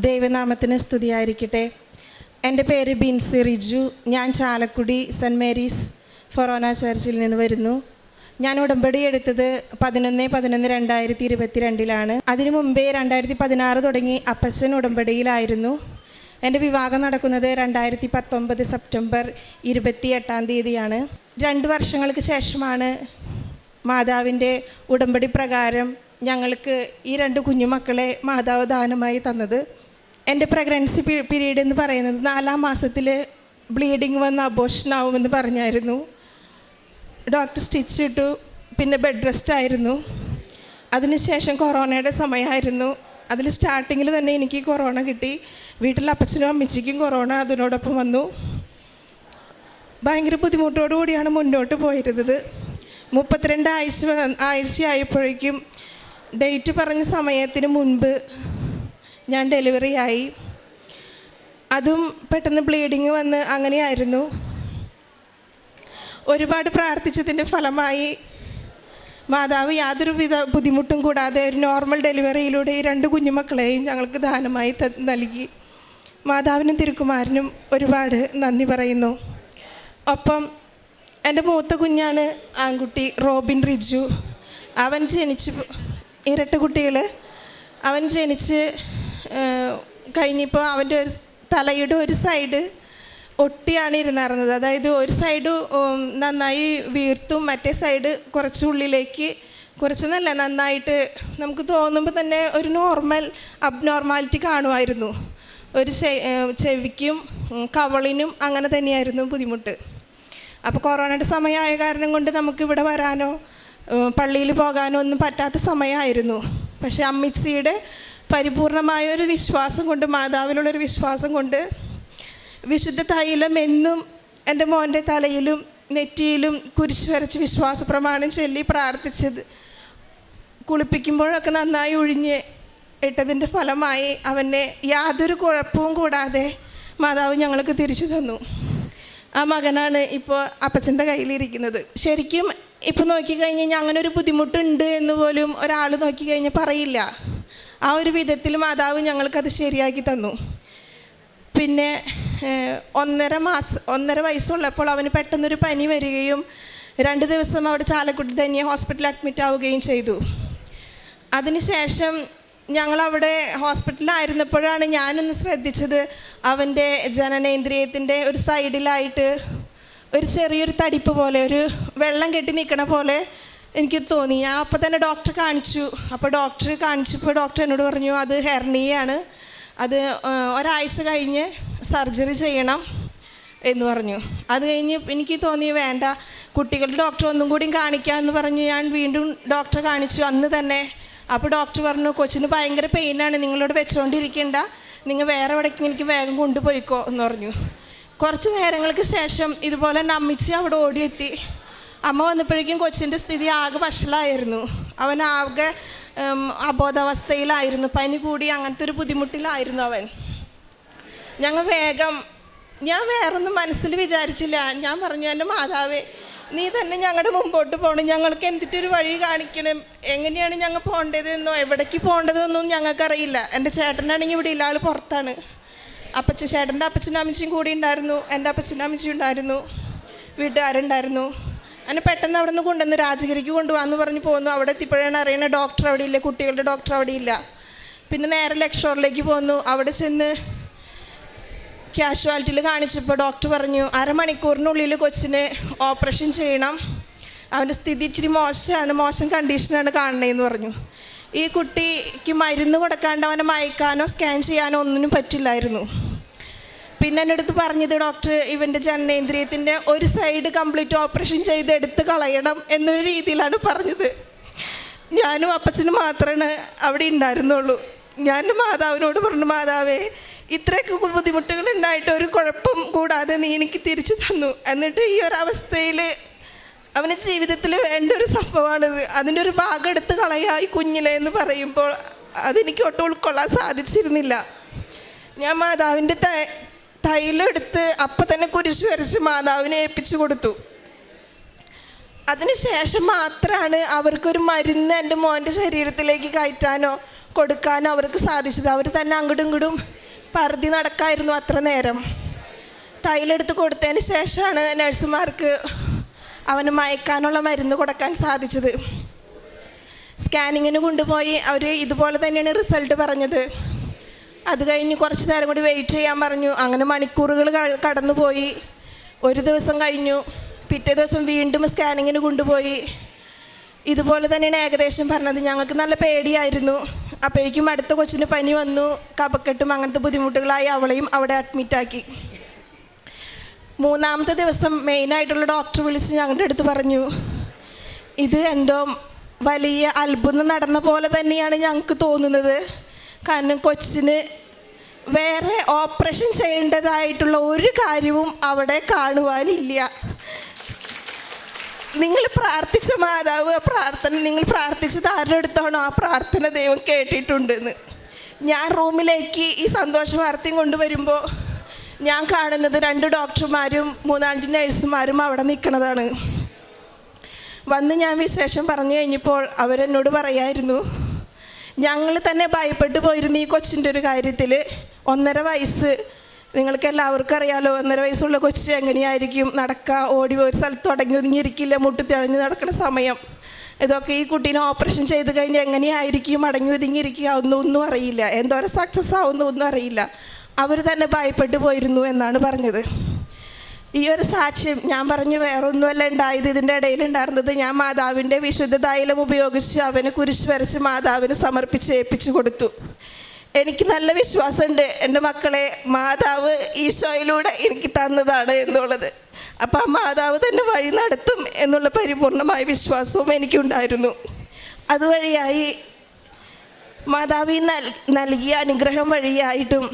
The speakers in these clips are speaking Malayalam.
ദൈവനാമത്തിന് സ്തുതിയായിരിക്കട്ടെ. എൻ്റെ പേര് ബിൻസി റിജു. ഞാൻ ചാലക്കുടി സെൻറ്റ് മേരീസ് ഫൊറോന ചർച്ചിൽ നിന്ന് വരുന്നു. ഞാൻ ഉടമ്പടി എടുത്തത് 11/11/2022 അതിനു മുമ്പേ 2016 തുടങ്ങി അപ്പച്ചൻ ഉടമ്പടിയിലായിരുന്നു. എൻ്റെ വിവാഹം നടക്കുന്നത് 2019 സെപ്റ്റംബർ 28 2 വർഷങ്ങൾക്ക് ശേഷമാണ് മാതാവിൻ്റെ ഉടമ്പടി പ്രകാരം ഞങ്ങൾക്ക് ഈ 2 കുഞ്ഞുമക്കളെ മാതാവ് ദാനമായി തന്നത്. എൻ്റെ പ്രഗ്നൻസി പീരീഡ് എന്ന് പറയുന്നത് 4-ാം മാസത്തിൽ ബ്ലീഡിങ് വന്ന് അബോർഷനാവുമെന്ന് പറഞ്ഞായിരുന്നു. ഡോക്ടർ സ്റ്റിച്ച് ഇട്ടു. പിന്നെ ബെഡ് റെസ്റ്റ് ആയിരുന്നു. അതിനുശേഷം കൊറോണയുടെ സമയമായിരുന്നു. അതിൽ സ്റ്റാർട്ടിങ്ങിൽ തന്നെ എനിക്ക് കൊറോണ കിട്ടി. വീട്ടിൽ അപ്പച്ചനും അമ്മച്ചിക്കും കൊറോണ അതിനോടൊപ്പം വന്നു. ഭയങ്കര ബുദ്ധിമുട്ടോടുകൂടിയാണ് മുന്നോട്ട് പോയിരുന്നത്. 32 ആഴ്ചയായപ്പോഴേക്കും ഡേറ്റ് പറഞ്ഞ സമയത്തിന് മുൻപ് ഞാൻ ഡെലിവറി ആയി. അതും പെട്ടെന്ന് ബ്ലീഡിങ് വന്ന് അങ്ങനെയായിരുന്നു. ഒരുപാട് പ്രാർത്ഥിച്ചതിൻ്റെ ഫലമായി മാതാവ് യാതൊരുവിധ ബുദ്ധിമുട്ടും കൂടാതെ ഒരു നോർമൽ ഡെലിവറിയിലൂടെ ഈ 2 കുഞ്ഞുമക്കളെയും ഞങ്ങൾക്ക് ദാനമായി നൽകി. മാതാവിനും തിരുക്കുമാരനും ഒരുപാട് നന്ദി പറയുന്നു. ഒപ്പം എൻ്റെ മൂത്ത കുഞ്ഞാണ് ആൺകുട്ടി റോബിൻ റിജു. അവൻ ജനിച്ച് ഇരട്ട കുട്ടികൾ. അവൻ ജനിച്ച് കഴിഞ്ഞപ്പോൾ അവൻ്റെ ഒരു തലയുടെ ഒരു സൈഡ് ഒട്ടിയാണ് ഇരുന്നിരുന്നത്. അതായത് ഒരു സൈഡ് നന്നായി വീർത്തും മറ്റേ സൈഡ് കുറച്ച് ഉള്ളിലേക്ക് കുറച്ചെന്നല്ല നന്നായിട്ട് നമുക്ക് തോന്നുമ്പോൾ തന്നെ ഒരു അബ്നോർമാലിറ്റി കാണുമായിരുന്നു. ഒരു ചെവിക്കും കവളിനും അങ്ങനെ തന്നെയായിരുന്നു ബുദ്ധിമുട്ട്. അപ്പോൾ കൊറോണയുടെ സമയമായ കാരണം കൊണ്ട് നമുക്കിവിടെ വരാനോ പള്ളിയിൽ പോകാനോ ഒന്നും പറ്റാത്ത സമയമായിരുന്നു. പക്ഷേ അമ്മച്ചിയുടെ പരിപൂർണമായ ഒരു വിശ്വാസം കൊണ്ട്, മാതാവിനുള്ളൊരു വിശ്വാസം കൊണ്ട് വിശുദ്ധ തൈലം എന്നും എൻ്റെ മോൻ്റെ തലയിലും നെറ്റിയിലും കുരിശ് വരച്ച് വിശ്വാസ പ്രമാണം ചൊല്ലി പ്രാർത്ഥിച്ചത് കുളിപ്പിക്കുമ്പോഴൊക്കെ നന്നായി ഒഴിഞ്ഞ് ഇട്ടതിൻ്റെ ഫലമായി അവനെ യാതൊരു കുഴപ്പവും കൂടാതെ മാതാവ് ഞങ്ങൾക്ക് തിരിച്ചു തന്നു. ആ മകനാണ് ഇപ്പോൾ അപ്പച്ചൻ്റെ കയ്യിലിരിക്കുന്നത്. ശരിക്കും ഇപ്പോൾ നോക്കിക്കഴിഞ്ഞാൽ അങ്ങനെ ഒരു ബുദ്ധിമുട്ടുണ്ട് എന്ന് പോലും ഒരാൾ നോക്കിക്കഴിഞ്ഞാൽ പറയില്ല. ആ ഒരു വിധത്തിൽ മാതാവ് ഞങ്ങൾക്കത് ശരിയാക്കി തന്നു. പിന്നെ 1.5 വയസ്സുള്ളപ്പോൾ അവന് പെട്ടെന്നൊരു പനി വരികയും 2 ദിവസം അവിടെ ചാലക്കുടി തന്നെ ഹോസ്പിറ്റലിൽ അഡ്മിറ്റ് ആവുകയും ചെയ്തു. അതിനുശേഷം ഞങ്ങളവിടെ ഹോസ്പിറ്റലിലായിരുന്നപ്പോഴാണ് ഞാനൊന്ന് ശ്രദ്ധിച്ചത്, അവൻ്റെ ജനനേന്ദ്രിയത്തിൻ്റെ ഒരു സൈഡിലായിട്ട് ഒരു ചെറിയൊരു തടിപ്പ് പോലെ, ഒരു വെള്ളം കെട്ടി നിൽക്കണ പോലെ എനിക്ക് തോന്നി. ഞാൻ അപ്പോൾ തന്നെ ഡോക്ടറെ കാണിച്ചു. അപ്പോൾ ഡോക്ടറെ കാണിച്ചപ്പോൾ ഡോക്ടർ എന്നോട് പറഞ്ഞു അത് ഹെർണിയാണ്, അത് ഒരാഴ്ച കഴിഞ്ഞ് സർജറി ചെയ്യണം എന്ന് പറഞ്ഞു. അത് കഴിഞ്ഞ് എനിക്ക് തോന്നി വേണ്ട, കുട്ടികളുടെ ഡോക്ടർ ഒന്നും കൂടി കാണിക്കാമെന്ന് പറഞ്ഞ് ഞാൻ വീണ്ടും ഡോക്ടറെ കാണിച്ചു അന്ന് തന്നെ. അപ്പോൾ ഡോക്ടർ പറഞ്ഞു കൊച്ചിന് ഭയങ്കര പെയിനാണ്, നിങ്ങളോട് വെച്ചുകൊണ്ടിരിക്കേണ്ട, നിങ്ങൾ വേറെ എവിടേക്കും എനിക്ക് വേഗം കൊണ്ടുപോയിക്കോ എന്ന് പറഞ്ഞു. കുറച്ച് നേരങ്ങൾക്ക് ശേഷം ഇതുപോലെ തന്നെ അമ്മച്ചി അവിടെ ഓടിയെത്തി. അമ്മ വന്നപ്പോഴേക്കും കൊച്ചിൻ്റെ സ്ഥിതി ആകെ വഷളായിരുന്നു. അവൻ ആകെ അബോധാവസ്ഥയിലായിരുന്നു. പനി കൂടി അങ്ങനത്തെ ഒരു ബുദ്ധിമുട്ടിലായിരുന്നു അവൻ. ഞാൻ വേറൊന്നും മനസ്സിൽ വിചാരിച്ചില്ല. ഞാൻ പറഞ്ഞു എൻ്റെ മാതാവേ, നീ തന്നെ ഞങ്ങളുടെ മുമ്പോട്ട് പോകണം, ഞങ്ങൾക്ക് എന്തിട്ടൊരു വഴി കാണിക്കണം, എങ്ങനെയാണ് ഞങ്ങൾ പോകേണ്ടതെന്നോ എവിടേക്ക് പോകേണ്ടതെന്നോ ഞങ്ങൾക്കറിയില്ല. എൻ്റെ ചേട്ടനാണെങ്കിൽ ഇവിടെ ഇല്ല, ആൾ പുറത്താണ്. ചേട്ടൻ്റെ അപ്പച്ചനും അമ്മച്ചിയും കൂടി ഉണ്ടായിരുന്നു, എൻ്റെ അപ്പച്ചനും അമ്മച്ചിയും ഉണ്ടായിരുന്നു, വീട്ടുകാരുണ്ടായിരുന്നു. അങ്ങനെ പെട്ടെന്ന് അവിടെ നിന്ന് കൊണ്ടുവന്ന് രാജഗിരിക്ക് കൊണ്ടുപോകാമെന്ന് പറഞ്ഞ് പോന്നു. അവിടെ എത്തിയപ്പോഴാണ് അറിയുന്നത് ഡോക്ടർ അവിടെ ഇല്ല, കുട്ടികളുടെ ഡോക്ടർ അവിടെ ഇല്ല. പിന്നെ നേരെ ലക്ഷോറിലേക്ക് പോന്നു. അവിടെ ചെന്ന് കാഷ്വാലിറ്റിയിൽ കാണിച്ചപ്പോൾ ഡോക്ടർ പറഞ്ഞു 1/2 മണിക്കൂറിനുള്ളിൽ കൊച്ചിനെ ഓപ്പറേഷൻ ചെയ്യണം, അവൻ്റെ സ്ഥിതി ഇച്ചിരി മോശം കണ്ടീഷനാണ് കാണണേന്ന് പറഞ്ഞു. ഈ കുട്ടിക്ക് മരുന്ന് കൊടുക്കാണ്ട് അവനെ മയക്കാനോ സ്കാൻ ചെയ്യാനോ ഒന്നിനും പറ്റില്ലായിരുന്നു. പിന്നെ എൻ്റെ അടുത്ത് പറഞ്ഞത് ഡോക്ടർ ഇവൻ്റെ ജനനേന്ദ്രിയത്തിൻ്റെ ഒരു സൈഡ് കംപ്ലീറ്റ് ഓപ്പറേഷൻ ചെയ്ത് എടുത്ത് കളയണം എന്നൊരു രീതിയിലാണ് പറഞ്ഞത്. ഞാനും അപ്പച്ചനും മാത്രമാണ് അവിടെ ഉണ്ടായിരുന്നുള്ളൂ. ഞാൻ മാതാവിനോട് പറഞ്ഞു, മാതാവേ, ഇത്രയൊക്കെ ബുദ്ധിമുട്ടുകൾ ഉണ്ടായിട്ട് ഒരു കുഴപ്പം കൂടാതെ നീ എനിക്ക് തിരിച്ചു തന്നു. എന്നിട്ട് ഈ ഒരവസ്ഥയിൽ അവന് ജീവിതത്തിൽ വേണ്ട ഒരു സംഭവമാണിത്, അതിൻ്റെ ഒരു ഭാഗം എടുത്ത് കളയായി കുഞ്ഞിലെ എന്ന് പറയുമ്പോൾ അതെനിക്ക് ഒട്ടും ഉൾക്കൊള്ളാൻ സാധിച്ചിരുന്നില്ല. ഞാൻ മാതാവിൻ്റെ തൈലം എടുത്ത് അപ്പം തന്നെ കുരിശ് വരച്ച് മാതാവിനെ ഏൽപ്പിച്ചു കൊടുത്തു. അതിനുശേഷം മാത്രമാണ് അവർക്കൊരു മരുന്ന് എൻ്റെ മോൻ്റെ ശരീരത്തിലേക്ക് കയറ്റാനോ കൊടുക്കാനോ അവർക്ക് സാധിച്ചത്. അവർ തന്നെ അങ്ങോട്ടും ഇങ്ങോട്ടും പറുതി നടക്കായിരുന്നു അത്ര നേരം. തൈലെടുത്ത് കൊടുത്തതിന് ശേഷമാണ് നഴ്സുമാർക്ക് അവന് മയക്കാനുള്ള മരുന്ന് കൊടുക്കാൻ സാധിച്ചത്. സ്കാനിങ്ങിന് കൊണ്ടുപോയി അവർ ഇതുപോലെ തന്നെയാണ് റിസൾട്ട് പറഞ്ഞത്. അത് കഴിഞ്ഞ് കുറച്ച് നേരം കൂടി വെയിറ്റ് ചെയ്യാൻ പറഞ്ഞു. അങ്ങനെ മണിക്കൂറുകൾ കടന്നുപോയി. ഒരു ദിവസം കഴിഞ്ഞു. പിറ്റേ ദിവസം വീണ്ടും സ്കാനിങ്ങിന് കൊണ്ടുപോയി. ഇതുപോലെ തന്നെയാണ് ഏകദേശം പറഞ്ഞത്. ഞങ്ങൾക്ക് നല്ല പേടിയായിരുന്നു. അപ്പോഴേക്കും അടുത്ത കൊച്ചിന് പനി വന്നു, കഫക്കെട്ടും അങ്ങനത്തെ ബുദ്ധിമുട്ടുകളായി അവളെയും അവിടെ അഡ്മിറ്റാക്കി. മൂന്നാമത്തെ ദിവസം മെയിനായിട്ടുള്ള ഡോക്ടർ വിളിച്ച് ഞങ്ങളുടെ അടുത്ത് പറഞ്ഞു, ഇത് എന്തോ വലിയ അത്ഭുതം നടന്ന പോലെ തന്നെയാണ് ഞങ്ങൾക്ക് തോന്നുന്നത്. കാരണം കൊച്ചിന് വേറെ ഓപ്പറേഷൻ ചെയ്യേണ്ടതായിട്ടുള്ള ഒരു കാര്യവും അവിടെ കാണുവാനില്ല. നിങ്ങൾ പ്രാർത്ഥിച്ച മാതാവ് പ്രാർത്ഥന നിങ്ങൾ പ്രാർത്ഥിച്ചത് ആരുടെ അടുത്താണോ ആ പ്രാർത്ഥന ദൈവം കേട്ടിട്ടുണ്ടെന്ന്. ഞാൻ റൂമിലേക്ക് ഈ സന്തോഷ വാർത്തയും കൊണ്ടുവരുമ്പോൾ ഞാൻ കാണുന്നത് 2 ഡോക്ടർമാരും 3-5 നഴ്സുമാരും അവിടെ നിൽക്കുന്നതാണ്. വന്ന് ഞാൻ വിശേഷം പറഞ്ഞു കഴിഞ്ഞപ്പോൾ അവരെന്നോട് പറയായിരുന്നു, ഞങ്ങൾ തന്നെ ഭയപ്പെട്ടു പോയിരുന്നു ഈ കൊച്ചിൻ്റെ ഒരു കാര്യത്തിൽ. 1.5 വയസ്സ്, നിങ്ങൾക്ക് എല്ലാവർക്കും അറിയാലോ 1.5 വയസ്സുള്ള കൊച്ച് എങ്ങനെയായിരിക്കും നടക്കുക, ഓടി ഒരു സ്ഥലത്ത് തുടങ്ങി ഒതുങ്ങിയിരിക്കില്ല, മുട്ടി തിളഞ്ഞ് നടക്കുന്ന സമയം. ഇതൊക്കെ ഈ കുട്ടീനെ ഓപ്പറേഷൻ ചെയ്ത് കഴിഞ്ഞാൽ എങ്ങനെയായിരിക്കും അടങ്ങി ഒതുങ്ങിയിരിക്കുക ഒന്നും അറിയില്ല, എന്തോരം സക്സസ് ആവുന്നൊന്നും അറിയില്ല. അവർ തന്നെ ഭയപ്പെട്ടു പോയിരുന്നു എന്നാണ് പറഞ്ഞത്. ഈ ഒരു സാക്ഷ്യം ഞാൻ പറഞ്ഞു വേറൊന്നുമല്ല ഉണ്ടായത്. ഇതിൻ്റെ ഇടയിലുണ്ടായിരുന്നത് ഞാൻ മാതാവിൻ്റെ വിശുദ്ധ തൈലം ഉപയോഗിച്ച് അവന് കുരിശ് വരച്ച് മാതാവിന് സമർപ്പിച്ച് ഏൽപ്പിച്ചു കൊടുത്തു. എനിക്ക് നല്ല വിശ്വാസമുണ്ട് എൻ്റെ മക്കളെ മാതാവ് ഈശോയിലൂടെ എനിക്ക് തന്നതാണ് എന്നുള്ളത്. അപ്പം ആ മാതാവ് തന്നെ വഴി നടത്തും എന്നുള്ള പരിപൂർണമായ വിശ്വാസവും എനിക്കുണ്ടായിരുന്നു. അതുവഴിയായി മാതാവ് നൽകിയ അനുഗ്രഹം വഴിയായിട്ടും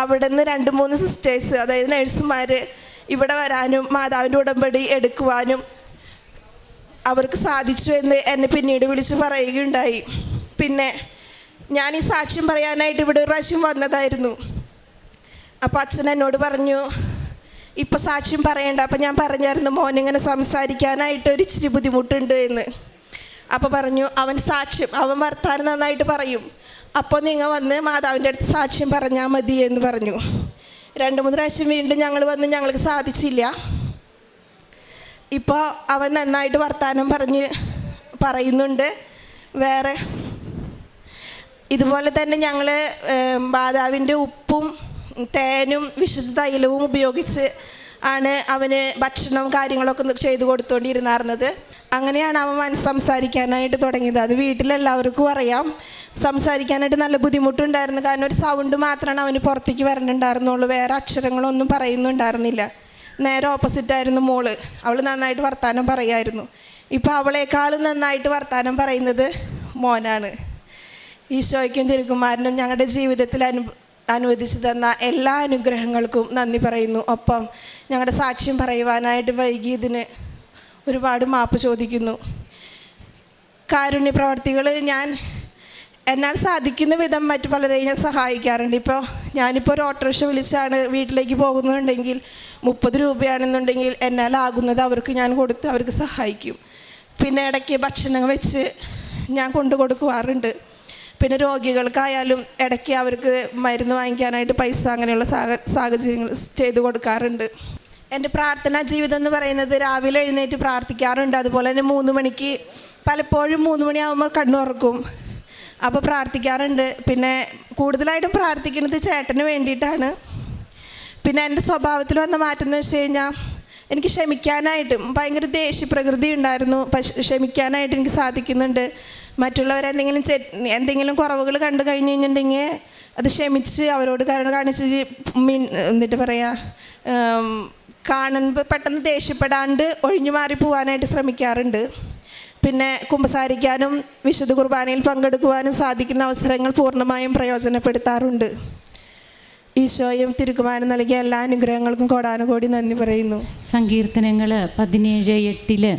അവിടെ നിന്ന് 2-3 സിസ്റ്റേഴ്സ്, അതായത് നഴ്സുമാർ ഇവിടെ വരാനും മാതാവിൻ്റെ ഉടമ്പടി എടുക്കുവാനും അവർക്ക് സാധിച്ചു എന്ന് എന്നെ പിന്നീട് വിളിച്ച് പറയുകയുണ്ടായി. പിന്നെ ഞാൻ ഈ സാക്ഷ്യം പറയാനായിട്ട് ഇവിടെ ഒരു പ്രാവശ്യം വന്നതായിരുന്നു. അപ്പോൾ അച്ഛൻ എന്നോട് പറഞ്ഞു, ഇപ്പോൾ സാക്ഷ്യം പറയണ്ട. അപ്പോൾ ഞാൻ പറഞ്ഞായിരുന്നു മോനിങ്ങനെ സംസാരിക്കാനായിട്ട് ഒരു ഇച്ചിരി ബുദ്ധിമുട്ടുണ്ട് എന്ന്. അപ്പോൾ പറഞ്ഞു അവൻ വർത്താനം നന്നായിട്ട് പറയും, അപ്പോൾ നിങ്ങൾ വന്ന് മാതാവിൻ്റെ അടുത്ത് സാക്ഷ്യം പറഞ്ഞാൽ മതി എന്ന് പറഞ്ഞു. 2-3 പ്രാവശ്യം വീണ്ടും ഞങ്ങൾ വന്ന് ഞങ്ങൾക്ക് സാധിച്ചില്ല. ഇപ്പോൾ അവൻ നന്നായിട്ട് വർത്താനം പറയുന്നുണ്ട്. വേറെ ഇതുപോലെ തന്നെ ഞങ്ങൾ മാതാവിൻ്റെ ഉപ്പും തേനും വിശുദ്ധ തൈലവും ഉപയോഗിച്ച് ആണ് അവന് ഭക്ഷണവും കാര്യങ്ങളൊക്കെ ചെയ്ത് കൊടുത്തുകൊണ്ടിരുന്നായിരുന്നത്. അങ്ങനെയാണ് അവൻ സംസാരിക്കാനായിട്ട് തുടങ്ങിയത്. അത് വീട്ടിലെല്ലാവർക്കും അറിയാം. സംസാരിക്കാനായിട്ട് നല്ല ബുദ്ധിമുട്ടുണ്ടായിരുന്നു. കാരണം ഒരു സൗണ്ട് മാത്രമാണ് അവന് പുറത്തേക്ക് വരണുണ്ടായിരുന്നുള്ളൂ, വേറെ അക്ഷരങ്ങളൊന്നും പറയുന്നുണ്ടായിരുന്നില്ല. നേരെ ഓപ്പോസിറ്റായിരുന്നു മോള്. അവൾ നന്നായിട്ട് വർത്താനം പറയുമായിരുന്നു. ഇപ്പോൾ അവളെക്കാളും നന്നായിട്ട് വർത്താനം പറയുന്നത് മോനാണ്. ഈശോയ്ക്കും തിരുക്കുമാരനും ഞങ്ങളുടെ ജീവിതത്തിൽ അനുവദിച്ചു തന്ന എല്ലാ അനുഗ്രഹങ്ങൾക്കും നന്ദി പറയുന്നു. ഒപ്പം ഞങ്ങളുടെ സാക്ഷ്യം പറയുവാനായിട്ട് വൈകിയതിന് ഒരുപാട് മാപ്പ് ചോദിക്കുന്നു. കാരുണ്യ പ്രവർത്തികൾ എന്നാൽ സാധിക്കുന്ന വിധം മറ്റു പലരെയും ഞാൻ സഹായിക്കാറുണ്ട്. ഞാനിപ്പോൾ ഒരു ഓട്ടോറിക്ഷ വിളിച്ചാണ് വീട്ടിലേക്ക് പോകുന്നുണ്ടെങ്കിൽ 30 രൂപയാണെന്നുണ്ടെങ്കിൽ എന്നാലാകുന്നത് അവർക്ക് ഞാൻ കൊടുത്ത് അവർക്ക് സഹായിക്കും. പിന്നെ ഇടയ്ക്ക് ഭക്ഷണം വെച്ച് ഞാൻ കൊണ്ടു കൊടുക്കുവാറുണ്ട്. പിന്നെ രോഗികൾക്കായാലും ഇടയ്ക്ക് അവർക്ക് മരുന്ന് വാങ്ങിക്കാനായിട്ട് പൈസ അങ്ങനെയുള്ള സാഹചര്യങ്ങൾ ചെയ്തു കൊടുക്കാറുണ്ട്. എൻ്റെ പ്രാർത്ഥനാ ജീവിതം എന്ന് പറയുന്നത് രാവിലെ എഴുന്നേറ്റ് പ്രാർത്ഥിക്കാറുണ്ട്. അതുപോലെ തന്നെ 3 മണിക്ക് പലപ്പോഴും 3 മണിയാകുമ്പോൾ കണ്ണുറക്കും, അപ്പോൾ പ്രാർത്ഥിക്കാറുണ്ട്. പിന്നെ കൂടുതലായിട്ടും പ്രാർത്ഥിക്കുന്നത് ചേട്ടന് വേണ്ടിയിട്ടാണ്. പിന്നെ എൻ്റെ സ്വഭാവത്തിൽ വന്ന മാറ്റം എന്ന് വെച്ച് കഴിഞ്ഞാൽ എനിക്ക് ക്ഷമിക്കാനായിട്ടും ഭയങ്കര ദേഷ്യപ്രകൃതി ഉണ്ടായിരുന്നു. പക്ഷെ ക്ഷമിക്കാനായിട്ട് എനിക്ക് സാധിക്കുന്നുണ്ട്. എന്തെങ്കിലും കുറവുകൾ കണ്ടു കഴിഞ്ഞ് കഴിഞ്ഞിട്ടുണ്ടെങ്കിൽ അത് ക്ഷമിച്ച് അവരോട് കാണിച്ച് എന്നിട്ട് കാണുമ്പോൾ പെട്ടെന്ന് ദേഷ്യപ്പെടാണ്ട് ഒഴിഞ്ഞു മാറി പോകാനായിട്ട് ശ്രമിക്കാറുണ്ട്. പിന്നെ കുമ്പസാരിക്കാനും വിശുദ്ധ കുർബാനയിൽ പങ്കെടുക്കുവാനും സാധിക്കുന്ന അവസരങ്ങൾ പൂർണ്ണമായും പ്രയോജനപ്പെടുത്താറുണ്ട്. ഈശോയും തിരുക്കുമാരനും നൽകിയ എല്ലാ അനുഗ്രഹങ്ങൾക്കും കോടാനുകോടി നന്ദി പറയുന്നു. സങ്കീർത്തനങ്ങൾ 17:8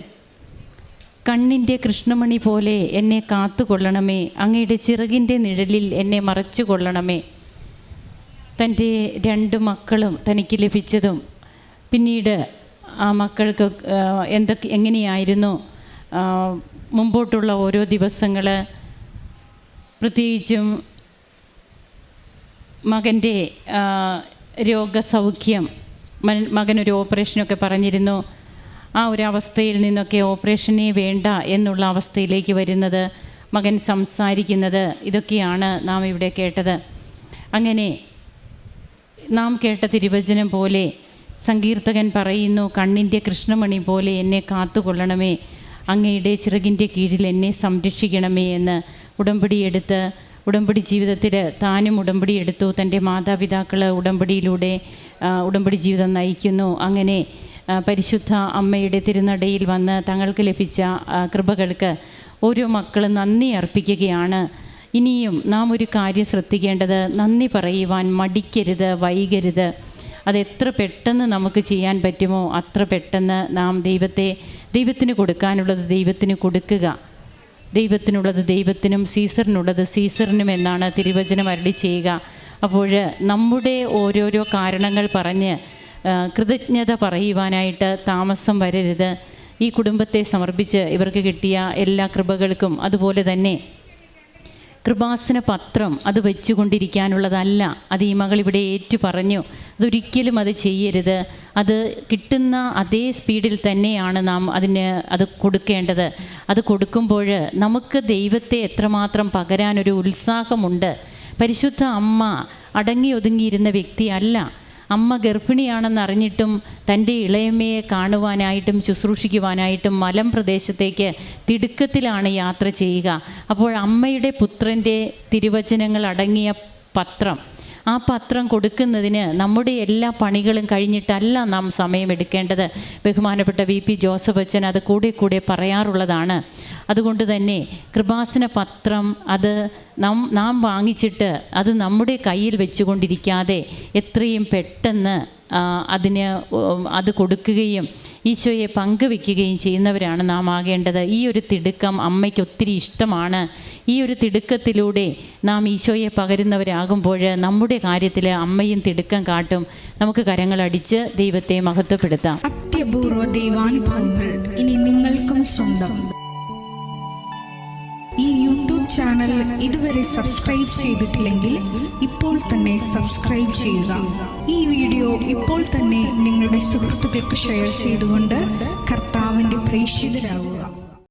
കണ്ണിൻ്റെ കൃഷ്ണമണി പോലെ എന്നെ കാത്തുകൊള്ളണമേ, അങ്ങയുടെ ചിറകിൻ്റെ നിഴലിൽ എന്നെ മറച്ചു കൊള്ളണമേ. തൻ്റെ 2 മക്കളും തനിക്ക് ലഭിച്ചതും പിന്നീട് ആ മക്കൾക്ക് എങ്ങനെയായിരുന്നു മുമ്പോട്ടുള്ള ഓരോ ദിവസങ്ങൾ, പ്രത്യേകിച്ചും മകൻ്റെ രോഗസൗഖ്യം, മകനൊരു ഓപ്പറേഷനൊക്കെ പറഞ്ഞിരുന്നു. ആ ഒരു അവസ്ഥയിൽ നിന്നൊക്കെ ഓപ്പറേഷനേ വേണ്ട എന്നുള്ള അവസ്ഥയിലേക്ക് വരുന്നത്, മകൻ സംസാരിക്കുന്നത്, ഇതൊക്കെയാണ് നാം ഇവിടെ കേട്ടത്. അങ്ങനെ നാം കേട്ട തിരുവചനം പോലെ സങ്കീർത്തകൻ പറയുന്നു, കണ്ണിൻ്റെ കൃഷ്ണമണി പോലെ എന്നെ കാത്തുകൊള്ളണമേ, അങ്ങയുടെ ചിറകിൻ്റെ കീഴിൽ എന്നെ സംരക്ഷിക്കണമേ എന്ന് ഉടമ്പടിയെടുത്ത്, ഉടമ്പടി ജീവിതത്തിൽ താനും ഉടമ്പടിയെടുത്തു. തൻ്റെ മാതാപിതാക്കൾ ഉടമ്പടിയിലൂടെ ഉടമ്പടി ജീവിതം നയിക്കുന്നു. അങ്ങനെ പരിശുദ്ധ അമ്മയുടെ തിരുനടയിൽ വന്ന് തങ്ങൾക്ക് ലഭിച്ച കൃപകൾക്ക് ഓരോ മക്കളും നന്ദി അർപ്പിക്കുകയാണ്. ഇനിയും നാം ഒരു കാര്യം ശ്രദ്ധിക്കേണ്ടത്, നന്ദി പറയുവാൻ മടിക്കരുത്, വൈകരുത്. അതെത്ര പെട്ടെന്ന് നമുക്ക് ചെയ്യാൻ പറ്റുമോ അത്ര പെട്ടെന്ന് നാം ദൈവത്തിന് കൊടുക്കാനുള്ളത് ദൈവത്തിന് കൊടുക്കുക. ദൈവത്തിനുള്ളത് ദൈവത്തിനും സീസറിനുള്ളത് സീസറിനും എന്നാണ് തിരുവചനം അരുളി ചെയ്യുക. അപ്പോൾ നമ്മുടെ ഓരോരോ കാരണങ്ങൾ പറഞ്ഞ് കൃതജ്ഞത പറയുവാനായിട്ട് താമസം വരരുത്. ഈ കുടുംബത്തെ സമർപ്പിച്ച് ഇവർക്ക് കിട്ടിയ എല്ലാ കൃപകൾക്കും, അതുപോലെ തന്നെ കൃപാസന പത്രം അത് വെച്ചുകൊണ്ടിരിക്കാനുള്ളതല്ല. അത് ഈ മകൾ ഇവിടെ ഏറ്റു പറഞ്ഞു. അതൊരിക്കലും അത് ചെയ്യരുത്. അത് കിട്ടുന്ന അതേ സ്പീഡിൽ തന്നെയാണ് നാം അത് കൊടുക്കേണ്ടത്. അത് കൊടുക്കുമ്പോൾ നമുക്ക് ദൈവത്തെ എത്രമാത്രം പകരാനൊരു ഉത്സാഹമുണ്ട്. പരിശുദ്ധ അമ്മ അടങ്ങി ഒതുങ്ങിയിരുന്ന വ്യക്തിയല്ല. അമ്മ ഗർഭിണിയാണെന്നറിഞ്ഞിട്ടും തൻ്റെ ഇളയമ്മയെ കാണുവാനായിട്ടും ശുശ്രൂഷിക്കുവാനായിട്ടും മലം പ്രദേശത്തേക്ക് തിടുക്കത്തിലാണ് യാത്ര ചെയ്യുക. അപ്പോൾ അമ്മയുടെ പുത്രൻ്റെ തിരുവചനങ്ങൾ അടങ്ങിയ പത്രം, ആ പത്രം കൊടുക്കുന്നതിന് നമ്മുടെ എല്ലാ പണികളും കഴിഞ്ഞിട്ടല്ല നാം സമയമെടുക്കേണ്ടത്. ബഹുമാനപ്പെട്ട VP ജോസഫ് അച്ഛൻ അത് കൂടെ പറയാറുള്ളതാണ്. അതുകൊണ്ട് തന്നെ കൃപാസന പത്രം അത് നാം വാങ്ങിച്ചിട്ട് അത് നമ്മുടെ കയ്യിൽ വെച്ചുകൊണ്ടിരിക്കാതെ എത്രയും പെട്ടെന്ന് അത് കൊടുക്കുകയും ഈശോയെ പങ്കുവെക്കുകയും ചെയ്യുന്നവരാണ് നാം ആകേണ്ടത്. ഈ ഒരു തിടുക്കം അമ്മയ്ക്ക് ഒത്തിരി ഇഷ്ടമാണ്. ഈ ഒരു തിടുക്കത്തിലൂടെ നാം ഈശോയെ പകരുന്നവരാകുമ്പോൾ നമ്മുടെ കാര്യത്തിൽ അമ്മയും തിടുക്കം കാട്ടും. നമുക്ക് കരങ്ങളടിച്ച് ദൈവത്തെ മഹത്വപ്പെടുത്താം. അത്യപൂർവ ദൈവാനുഭവങ്ങൾ ഇനി നിങ്ങൾക്കും സ്വന്തം. ഈ യൂട്യൂബ് ചാനൽ ഇതുവരെ സബ്സ്ക്രൈബ് ചെയ്തിട്ടില്ലെങ്കിൽ ഇപ്പോൾ തന്നെ സബ്സ്ക്രൈബ് ചെയ്യുക. ഈ വീഡിയോ ഇപ്പോൾ തന്നെ നിങ്ങളുടെ സുഹൃത്തുക്കൾക്ക് ഷെയർ ചെയ്തുകൊണ്ട് കർത്താവിൻ്റെ പ്രേക്ഷിതരാകുക.